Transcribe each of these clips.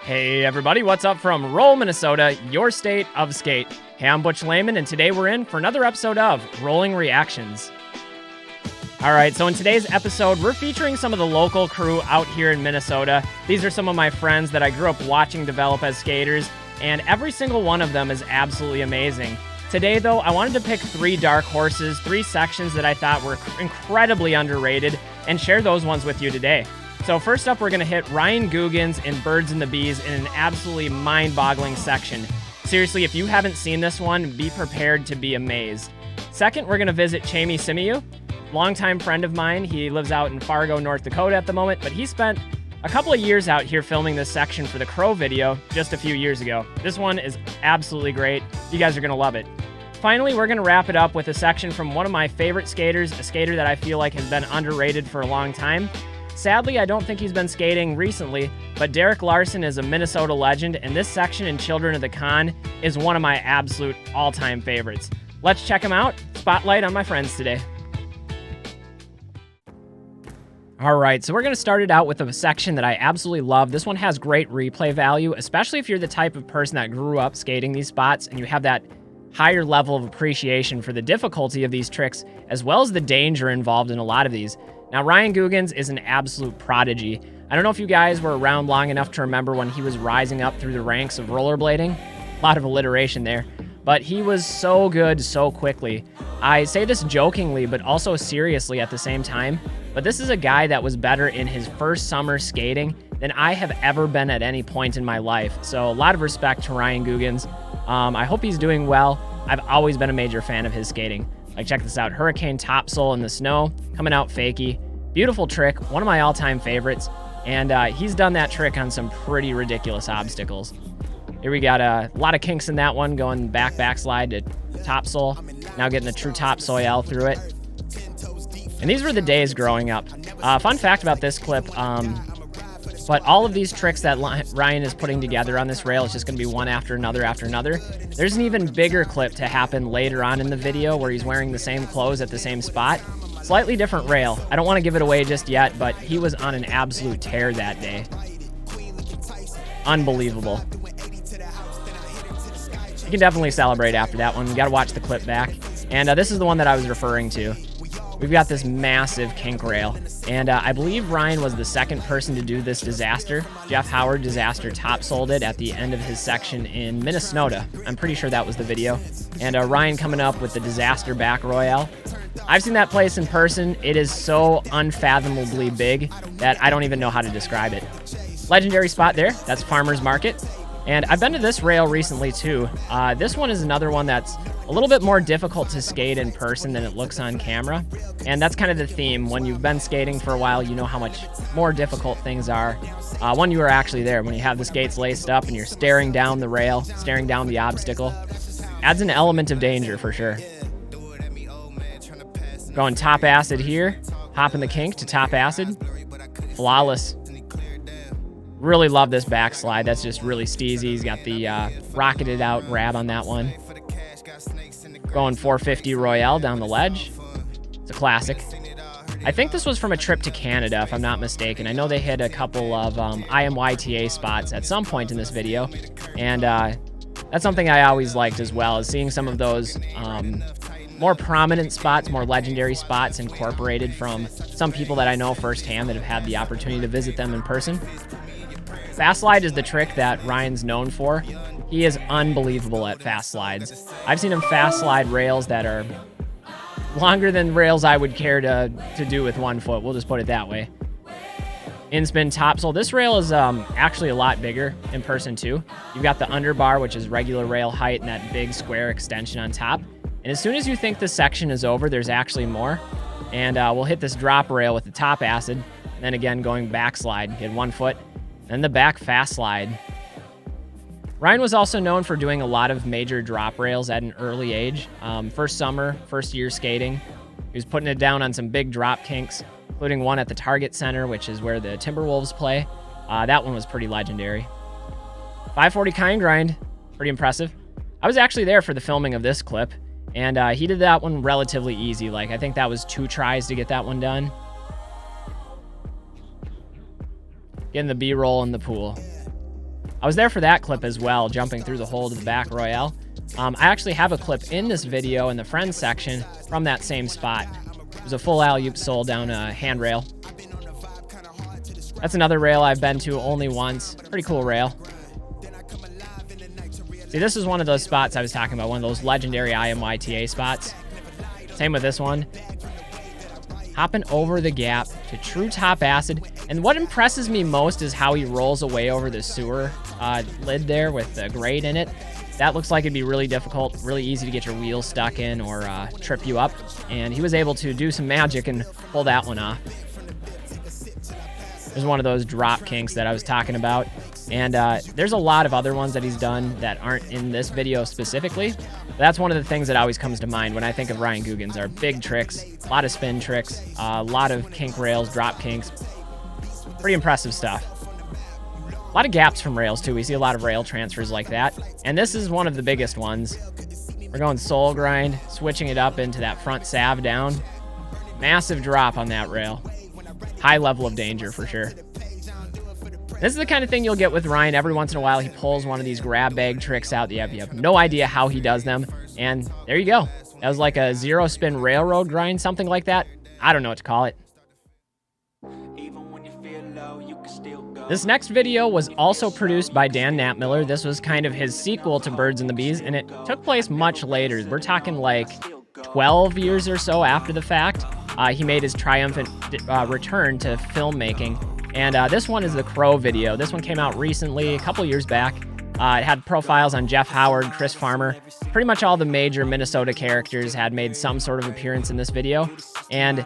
Hey everybody, what's up from Roll, Minnesota, your state of skate. Hey, I'm Butch Lehman, and today we're in for another episode of Rolling Reactions. Alright, so in today's episode, we're featuring some of the local crew out here in Minnesota. These are some of my friends that I grew up watching develop as skaters, and every single one of them is absolutely amazing. Today, though, I wanted to pick three dark horses, three sections that I thought were incredibly underrated, and share those ones with you today. So first up, we're going to hit Ryan Googins and Birdz and the Beez in an absolutely mind-boggling section. Seriously, if you haven't seen this one, be prepared to be amazed. Second, we're going to visit Chemi Simyu, longtime friend of mine. He lives out in Fargo, North Dakota at the moment, but he spent a couple of years out here filming this section for the Crow video just a few years ago. This one is absolutely great. You guys are going to love it. Finally, we're going to wrap it up with a section from one of my favorite skaters, a skater that I feel like has been underrated for a long time. Sadly, I don't think he's been skating recently, but Dereck Larsen is a Minnesota legend, and this section in Children of the Con is one of my absolute all-time favorites. Let's check him out. Spotlight on my friends today. All right, so we're going to start it out with a section that I absolutely love. This one has great replay value, especially if you're the type of person that grew up skating these spots and you have that higher level of appreciation for the difficulty of these tricks, as well as the danger involved in a lot of these. Now, Ryan Googins is an absolute prodigy. I don't know if you guys were around long enough to remember when he was rising up through the ranks of rollerblading. A lot of alliteration there. But he was so good so quickly. I say this jokingly, but also seriously at the same time. But this is a guy that was better in his first summer skating than I have ever been at any point in my life. So a lot of respect to Ryan Googins. I hope he's doing well. I've always been a major fan of his skating. Like, check this out. Hurricane topsoul in the snow, coming out fakie. Beautiful trick, one of my all-time favorites. And he's done that trick on some pretty ridiculous obstacles. Here we got a lot of kinks in that one, going backslide to topsoul. Now getting a true topsoil through it. And these were the days growing up. Fun fact about this clip, but all of these tricks that Ryan is putting together on this rail is just going to be one after another after another. There's an even bigger clip to happen later on in the video where he's wearing the same clothes at the same spot. Slightly different rail. I don't want to give it away just yet, but he was on an absolute tear that day. Unbelievable. You can definitely celebrate after that one. You got to watch the clip back. And this is the one that I was referring to. We've got this massive kink rail, and I believe Ryan was the second person to do this disaster. Jeff Howard disaster top-sold it at the end of his section in Minnesota. I'm pretty sure that was the video. And Ryan coming up with the disaster back royale. I've seen that place in person. It is so unfathomably big that I don't even know how to describe it. Legendary spot there. That's Farmer's Market. And I've been to this rail recently too. This one is another one that's a little bit more difficult to skate in person than it looks on camera. And that's kind of the theme. When you've been skating for a while, you know how much more difficult things are when you are actually there. When you have the skates laced up and you're staring down the rail, staring down the obstacle. Adds an element of danger for sure. Going top acid here. Hopping the kink to top acid. Flawless. Really love this backslide. That's just really steezy. He's got the rocketed out grab on that one. Going 450 Royale down the ledge. It's a classic. I think this was from a trip to Canada, if I'm not mistaken. I know they hit a couple of IMYTA spots at some point in this video. And that's something I always liked as well, is seeing some of those more prominent spots, more legendary spots incorporated from some people that I know firsthand that have had the opportunity to visit them in person. Fast slide is the trick that Ryan's known for. He is unbelievable at fast slides. I've seen him fast slide rails that are longer than rails I would care to do with one foot. We'll just put it that way. In-spin topsoul. This rail is actually a lot bigger in person too. You've got the underbar, which is regular rail height, and that big square extension on top. And as soon as you think this section is over, there's actually more. And we'll hit this drop rail with the top acid. And then again, going backslide, get 1 foot. Then the back fast slide. Ryan was also known for doing a lot of major drop rails at an early age. First summer, first year skating. He was putting it down on some big drop kinks, including one at the Target Center, which is where the Timberwolves play. That one was pretty legendary. 540 kind grind, pretty impressive. I was actually there for the filming of this clip, and he did that one relatively easy. Like, I think that was 2 tries to get that one done. Getting the B-roll in the pool. I was there for that clip as well, jumping through the hole to the back royale. I actually have a clip in this video in the friends section from that same spot. It was a full alley-oop soul down a handrail. That's another rail I've been to only once. Pretty cool rail. See, this is one of those spots I was talking about, one of those legendary IMYTA spots. Same with this one. Hopping over the gap to true top acid. And what impresses me most is how he rolls away over the sewer lid there with the grate in it. That looks like it'd be really difficult, really easy to get your wheels stuck in or trip you up. And he was able to do some magic and pull that one off. There's one of those drop kinks that I was talking about. And there's a lot of other ones that he's done that aren't in this video specifically. But that's one of the things that always comes to mind when I think of Ryan Googins are big tricks, a lot of spin tricks, a lot of kink rails, drop kinks. Pretty impressive stuff. A lot of gaps from rails too. We see a lot of rail transfers like that. And this is one of the biggest ones. We're going soul grind, switching it up into that front salve down. Massive drop on that rail. High level of danger for sure. This is the kind of thing you'll get with Ryan. Every once in a while, he pulls one of these grab bag tricks out. You have no idea how he does them. And there you go. That was like a zero spin railroad grind, something like that. I don't know what to call it. This next video was also produced by Dan Knapmiller. This was kind of his sequel to Birdz and the Beez, and it took place much later. We're talking like 12 years or so after the fact. He made his triumphant return to filmmaking. And this one is the Crow video. This one came out recently, a couple years back. It had profiles on Jeff Howard, Chris Farmer. Pretty much all the major Minnesota characters had made some sort of appearance in this video. And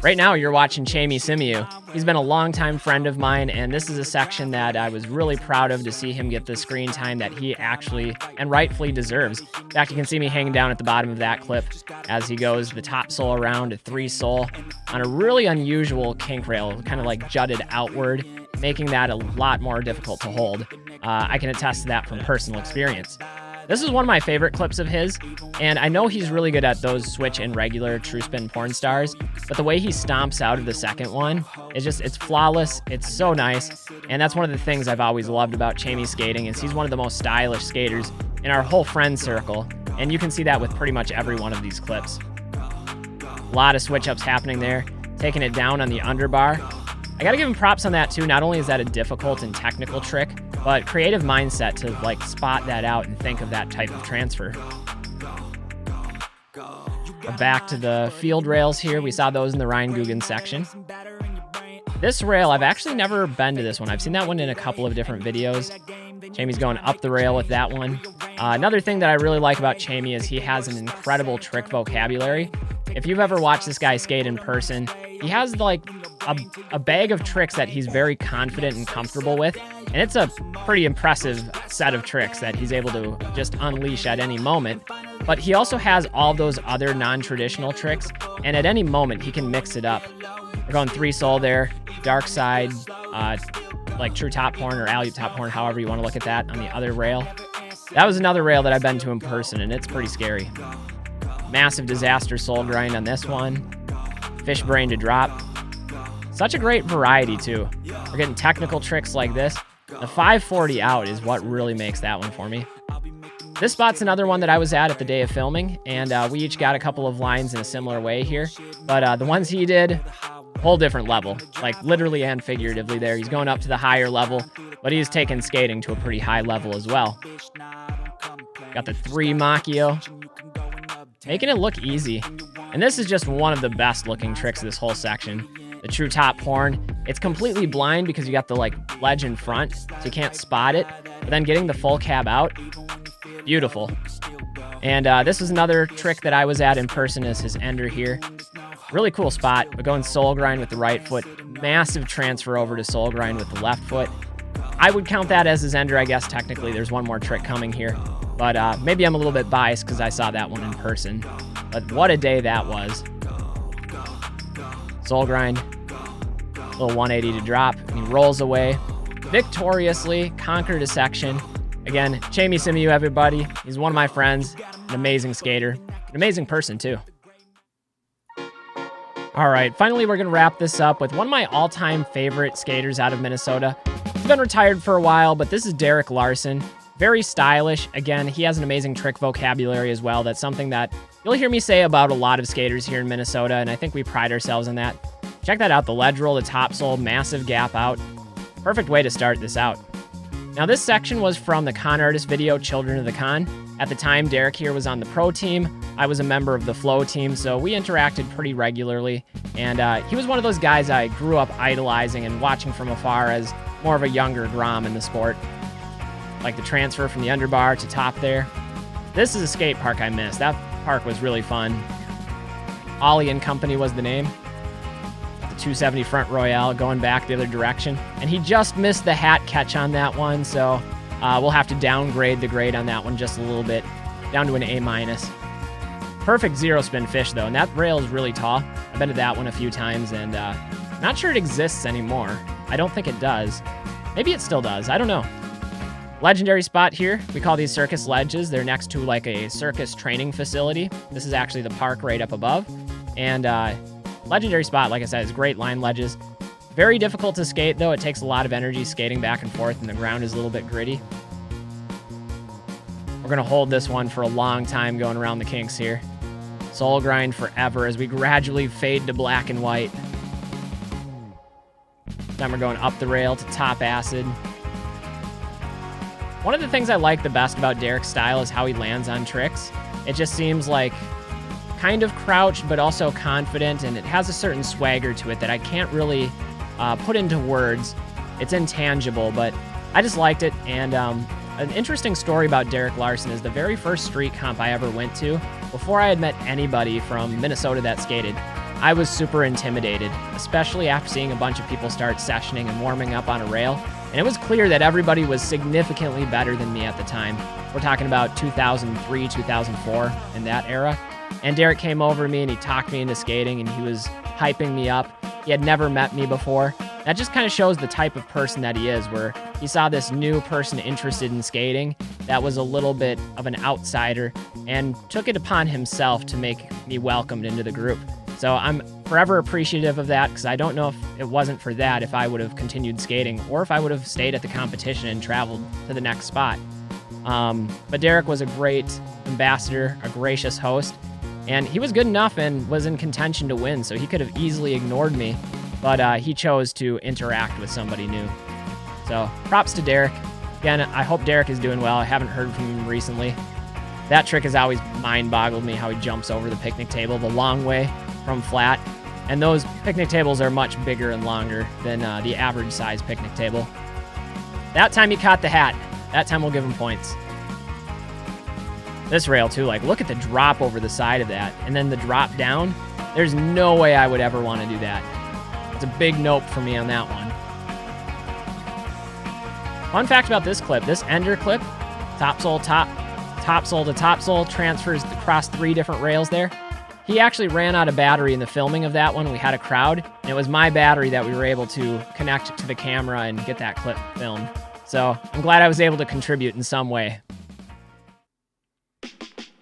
right now you're watching Chemi Simyu. He's been a longtime friend of mine, and this is a section that I was really proud of to see him get the screen time that he actually and rightfully deserves. In fact, you can see me hanging down at the bottom of that clip as he goes the top soul around to 3 soul on a really unusual kink rail, kind of like jutted outward, making that a lot more difficult to hold. I can attest to that from personal experience. This is one of my favorite clips of his, and I know he's really good at those switch and regular true spin porn stars, but the way he stomps out of the second one, it's flawless, it's so nice, and that's one of the things I've always loved about Chamie skating is he's one of the most stylish skaters in our whole friend circle, and you can see that with pretty much every one of these clips. A lot of switch ups happening there, taking it down on the underbar. I gotta give him props on that too. Not only is that a difficult and technical trick, but creative mindset to like spot that out and think of that type of transfer. We're back to the field rails here. We saw those in the Ryan Googins section. This rail, I've actually never been to this one. I've seen that one in a couple of different videos. Chamie's going up the rail with that one. Another thing that I really like about Chamie is he has an incredible trick vocabulary. If you've ever watched this guy skate in person, he has like a bag of tricks that he's very confident and comfortable with. And it's a pretty impressive set of tricks that he's able to just unleash at any moment. But he also has all those other non-traditional tricks, and at any moment he can mix it up. We're going 3 soul there, dark side, like true top horn or alley top horn, however you want to look at that on the other rail. That was another rail that I've been to in person, and it's pretty scary. Massive disaster soul grind on this one. Fish brain to drop. Such a great variety too. We're getting technical tricks like this. The 540 out is what really makes that one for me. This spot's another one that I was at the day of filming, and we each got a couple of lines in a similar way here. But the ones he did, whole different level, like literally and figuratively there. He's going up to the higher level, but he's taking skating to a pretty high level as well. Got the 3 Machio, making it look easy. And this is just one of the best looking tricks of this whole section. The true top horn. It's completely blind because you got the like ledge in front, so you can't spot it. But then getting the full cab out, beautiful. And this is another trick that I was at in person as his ender here. Really cool spot, but going soul grind with the right foot. Massive transfer over to soul grind with the left foot. I would count that as his ender, I guess technically. There's one more trick coming here. But maybe I'm a little bit biased because I saw that one in person. But what a day that was. Soul grind, little 180 to drop, and he rolls away. Victoriously conquered a section. Again, Chamie Simyu, everybody. He's one of my friends, an amazing skater, an amazing person too. All right, finally we're gonna wrap this up with one of my all-time favorite skaters out of Minnesota. He's been retired for a while, but this is Dereck Larsen. Very stylish. Again, he has an amazing trick vocabulary as well. That's something that you'll hear me say about a lot of skaters here in Minnesota, and I think we pride ourselves on that. Check that out, the ledge roll, the topsoul, massive gap out. Perfect way to start this out. Now this section was from the con artist video, Children of the Con. At the time, Dereck here was on the pro team. I was a member of the flow team, so we interacted pretty regularly. And he was one of those guys I grew up idolizing and watching from afar as more of a younger Grom in the sport. Like the transfer from the underbar to top there. This is a skate park I missed. That park was really fun. Ollie and Company was the name. The 270 front Royale going back the other direction. And he just missed the hat catch on that one, so we'll have to downgrade the grade on that one just a little bit, down to an A-. Perfect zero spin fish though, and that rail is really tall. I've been to that one a few times, and not sure it exists anymore. I don't think it does. Maybe it still does, I don't know. Legendary spot here. We call these circus ledges. They're next to like a circus training facility. This is actually the park right up above. And legendary spot, like I said, is great line ledges. Very difficult to skate though. It takes a lot of energy skating back and forth, and the ground is a little bit gritty. We're gonna hold this one for a long time going around the kinks here. Soul grind forever as we gradually fade to black and white. Then we're going up the rail to top acid. One of the things I like the best about Dereck's style is how he lands on tricks. It just seems like kind of crouched, but also confident, and it has a certain swagger to it that I can't really put into words. It's intangible, but I just liked it. And an interesting story about Dereck Larsen is the very first street comp I ever went to, before I had met anybody from Minnesota that skated, I was super intimidated, especially after seeing a bunch of people start sessioning and warming up on a rail. And it was clear that everybody was significantly better than me at the time. We're talking about 2003, 2004, in that era. And Dereck came over to me and he talked me into skating, and he was hyping me up. He had never met me before. That just kind of shows the type of person that he is, where he saw this new person interested in skating that was a little bit of an outsider and took it upon himself to make me welcomed into the group. So I'm forever appreciative of that, because I don't know if it wasn't for that if I would have continued skating, or if I would have stayed at the competition and traveled to the next spot. But Dereck was a great ambassador, a gracious host, and he was good enough and was in contention to win, so he could have easily ignored me, but he chose to interact with somebody new. So props to Dereck. Again, I hope Dereck is doing well. I haven't heard from him recently. That trick has always mind-boggled me, how he jumps over the picnic table the long way from flat. And those picnic tables are much bigger and longer than the average size picnic table. That time he caught the hat. That time we'll give him points. This rail too, like look at the drop over the side of that, and then the drop down. There's no way I would ever want to do that. It's a big nope for me on that one. Fun fact about this clip, this ender clip, topsoul to topsoul, transfers across 3 different rails there. He actually ran out of battery in the filming of that one. We had a crowd, and it was my battery that we were able to connect to the camera and get that clip filmed. So I'm glad I was able to contribute in some way.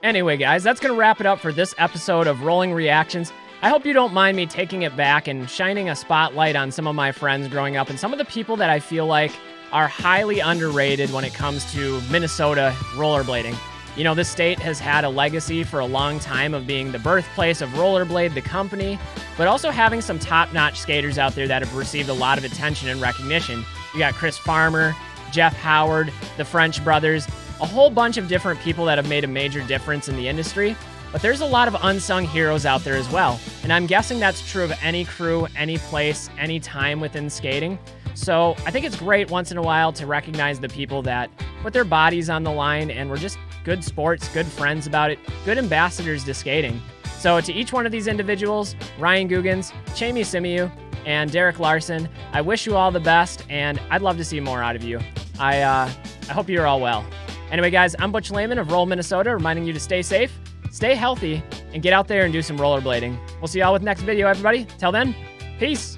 Anyway, guys, that's going to wrap it up for this episode of Rolling Reactions. I hope you don't mind me taking it back and shining a spotlight on some of my friends growing up and some of the people that I feel like are highly underrated when it comes to Minnesota rollerblading. You know, this state has had a legacy for a long time of being the birthplace of Rollerblade, the company, but also having some top-notch skaters out there that have received a lot of attention and recognition. You got Chris Farmer, Jeff Howard, the French brothers, a whole bunch of different people that have made a major difference in the industry, but there's a lot of unsung heroes out there as well. And I'm guessing that's true of any crew, any place, any time within skating. So I think it's great once in a while to recognize the people that put their bodies on the line and were just good sports, good friends about it, good ambassadors to skating. So to each one of these individuals, Ryan Googins, Chemi Simyu, and Dereck Larsen, I wish you all the best, and I'd love to see more out of you. I hope you're all well. Anyway, guys, I'm Butch Lehman of Roll Minnesota, reminding you to stay safe, stay healthy, and get out there and do some rollerblading. We'll see y'all with the next video, everybody. Till then, peace.